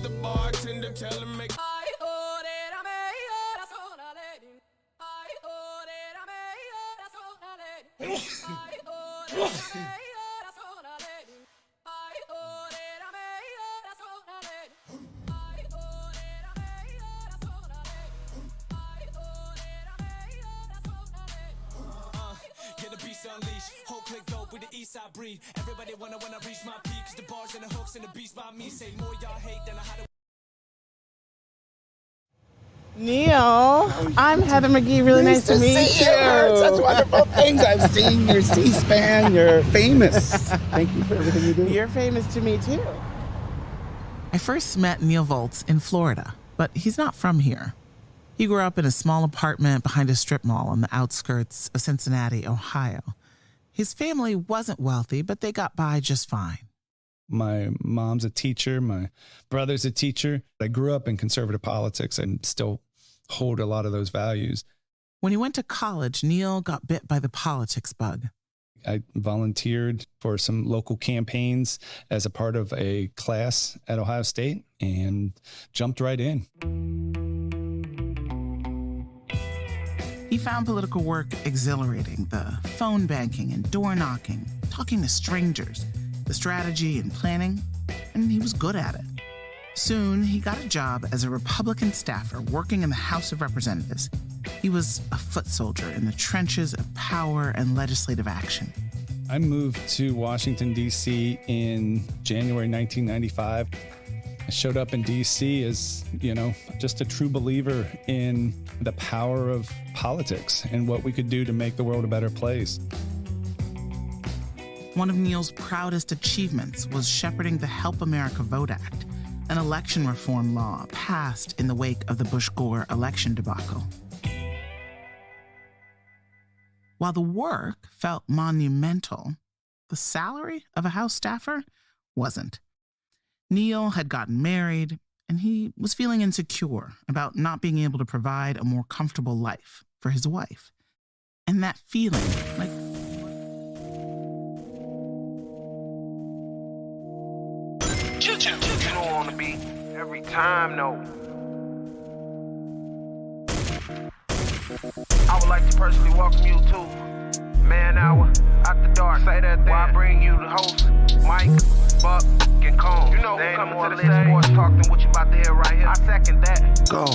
the bartender, tell him make. Get the beast unleashed, whole click dope with the east side breed. Everybody wanna when I reach my peak, cause the bars and the hooks and the beats by me say more y'all hate than I had to. Neil, I'm Heather McGee. Really nice to meet you. Heard such wonderful things. I've seen your C-SPAN. You're famous. Thank you for everything you do. You're famous to me, too. I first met Neil Volz in Florida, but he's not from here. He grew up in a small apartment behind a strip mall on the outskirts of Cincinnati, Ohio. His family wasn't wealthy, but they got by just fine. My mom's a teacher. My brother's a teacher. I grew up in conservative politics and still hold a lot of those values. When he went to college, Neil got bit by the politics bug. I volunteered for some local campaigns as a part of a class at Ohio State and jumped right in. He found political work exhilarating, the phone banking and door knocking, talking to strangers, the strategy and planning, and he was good at it. Soon, he got a job as a Republican staffer working in the House of Representatives. He was a foot soldier in the trenches of power and legislative action. I moved to Washington, D.C. in January 1995. I showed up in D.C. as, just a true believer in the power of politics and what we could do to make the world a better place. One of Neil's proudest achievements was shepherding the Help America Vote Act, an election reform law passed in the wake of the Bush-Gore election debacle. While the work felt monumental, the salary of a House staffer wasn't. Neil had gotten married, and he was feeling insecure about not being able to provide a more comfortable life for his wife. And that feeling, like, You don't want to be every time, no. I would like to personally welcome you to Man Hour After Dark. Say that then. While I bring you the host, Mike, Buck, and Cone. You know who's coming to the stage. Sports talk than what you about to hear right here. I second that. Go.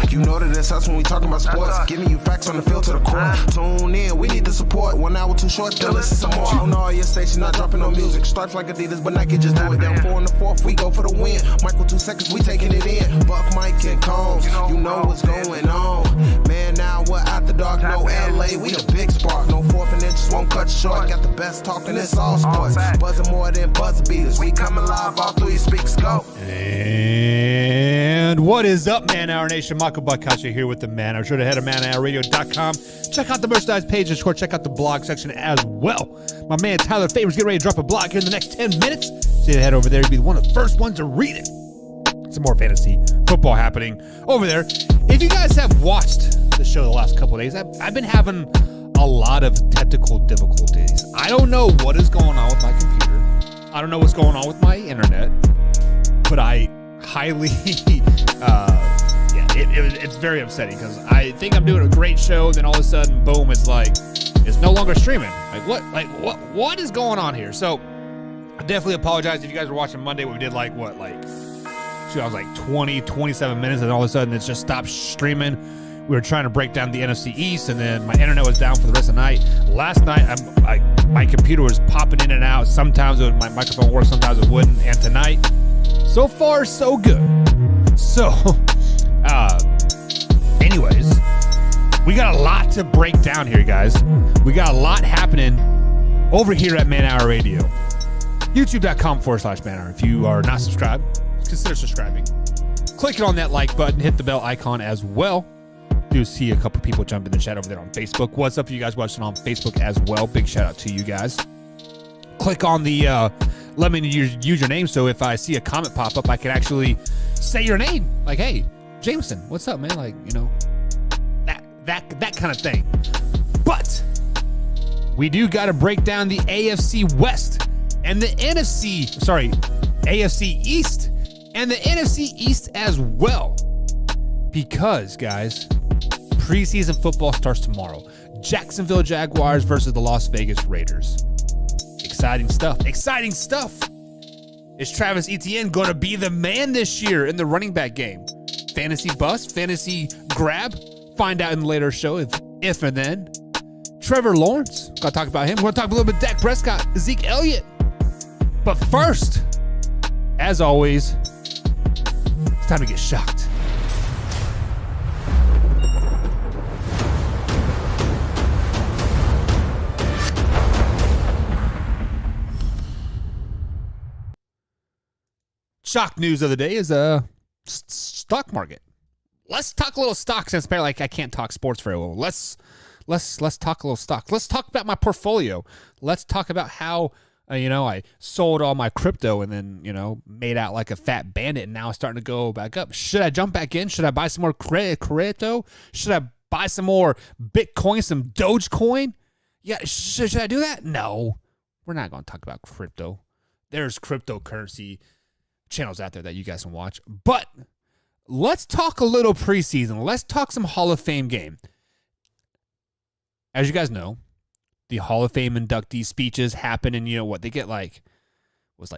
You know that it's us when we talking about sports. Giving you facts on the field to the court. Tune in, we need the support. 1 hour too short, still listen some more. On all your stations, not dropping no music. Stripes like Adidas, but Nike just do it. Down 4 in the 4th, we go for the win. Michael 2 seconds, we taking it in. Buck, Mike, and Combs. You know what's going on. Man, now we're After Dark, no LA, we the big spark. No 4th and inches won't cut you short. Got the best talking, it's all sports. Buzzing more than buzzer beaters. We coming live all through your speakers, go. And what is up, Man Hour Nation? Michael Bakacha here with the Man Hour. Sure to head to manhourradio.com. Check out the merchandise page and sure check out the blog section as well. My man Tyler Favors getting ready to drop a blog here in the next 10 minutes. So you head over there to be one of the first ones to read it. Some more fantasy football happening over there. If you guys have watched the show the last couple of days, I've been having a lot of technical difficulties. I don't know what is going on with my computer. I don't know what's going on with my internet. But I highly, it's very upsetting because I think I'm doing a great show. Then all of a sudden, boom, it's no longer streaming. What is going on here? So I definitely apologize if you guys were watching Monday. We did I was like 20, 27 minutes, and all of a sudden it's just stopped streaming. We were trying to break down the NFC East, and then my internet was down for the rest of the night. Last night, my computer was popping in and out. Sometimes my microphone worked, sometimes it wouldn't. And tonight, so far, so good. So, anyways, we got a lot to break down here, guys. We got a lot happening over here at Man Hour Radio. YouTube.com/Man Hour. If you are not subscribed, consider subscribing. Clicking on that like button, hit the bell icon as well. Do see a couple people jump in the chat over there on Facebook. What's up, you guys watching on Facebook as well? Big shout out to you guys. Click on the let me use your name, so if I see a comment pop up, I can actually say your name. Like, hey, Jameson, what's up, man? Like, that kind of thing. But we do got to break down the AFC West and the AFC East and the NFC East as well. Because, guys, preseason football starts tomorrow. Jacksonville Jaguars versus the Las Vegas Raiders. Exciting stuff. Exciting stuff. Is Travis Etienne going to be the man this year in the running back game? Fantasy bust? Fantasy grab? Find out in the later show if and then. Trevor Lawrence. Got to talk about him. We're going to talk a little bit Dak Prescott, Zeke Elliott. But first, as always, it's time to get shocked. Shock news of the day is stock market. Let's talk a little stock since apparently like I can't talk sports very well. Let's talk a little stock. Let's talk about my portfolio. Let's talk about how I sold all my crypto and then made out like a fat bandit and now it's starting to go back up. Should I jump back in? Should I buy some more crypto? Should I buy some more Bitcoin, some Dogecoin? Yeah, should I do that? No, we're not going to talk about crypto. There's cryptocurrency channels out there that you guys can watch. But let's talk a little preseason. Let's talk some Hall of Fame game. As you guys know, the Hall of Fame inductee speeches happen and they get like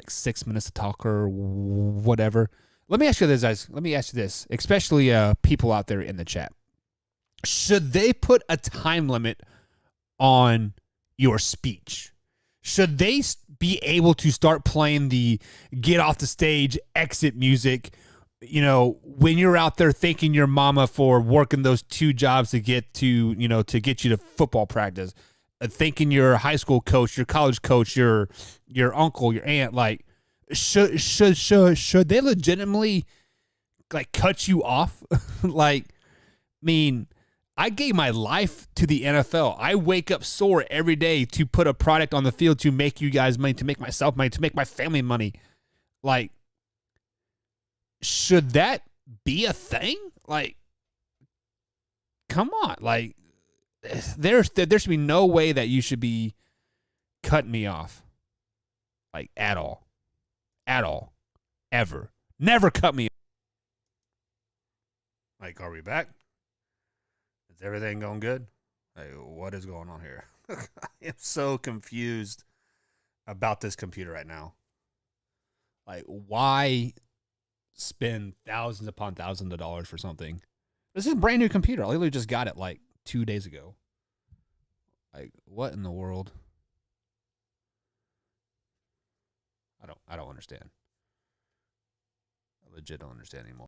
6 minutes to talk or whatever. Let me ask you this, guys. Let me ask you this, especially people out there in the chat. Should they put a time limit on your speech? Should they be able to start playing the get off the stage exit music, when you're out there thanking your mama for working those 2 jobs to get to get you to football practice, thanking your high school coach, your college coach, your uncle, your aunt, like should they legitimately like cut you off? I gave my life to the NFL. I wake up sore every day to put a product on the field to make you guys money, to make myself money, to make my family money. Like, should that be a thing? Like, come on. Like, there should be no way that you should be cutting me off. Like, at all. At all. Ever. Never cut me off. Like, are we back? Is everything going good? Hey, what is going on here? I am so confused about this computer right now. Like, why spend thousands upon thousands of dollars for something? This is a brand new computer. I literally just got it like 2 days ago. Like, what in the world? I don't understand. I legit don't understand anymore.